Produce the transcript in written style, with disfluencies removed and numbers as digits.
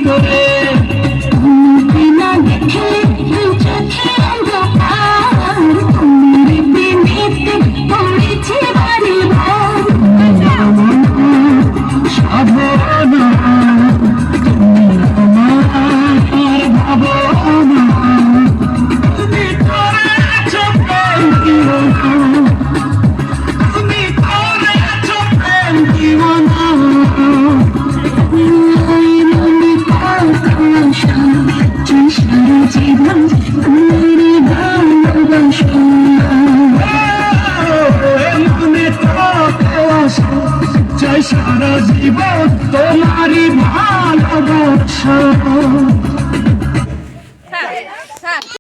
করে তুমি না দেখলে চোখে অন্ধকার তোমার প্রেমেতে পড়েছে বারে বার সাধনা তুমি আমার ভাবনা তুমি করেছ প্রেম দিওয়ানা তুমি করেছ প্রেম দিওয়ানা জীবন তুমি ভালোবাসো মনে চাই সারা জীবন তোমারই ভালোবাসা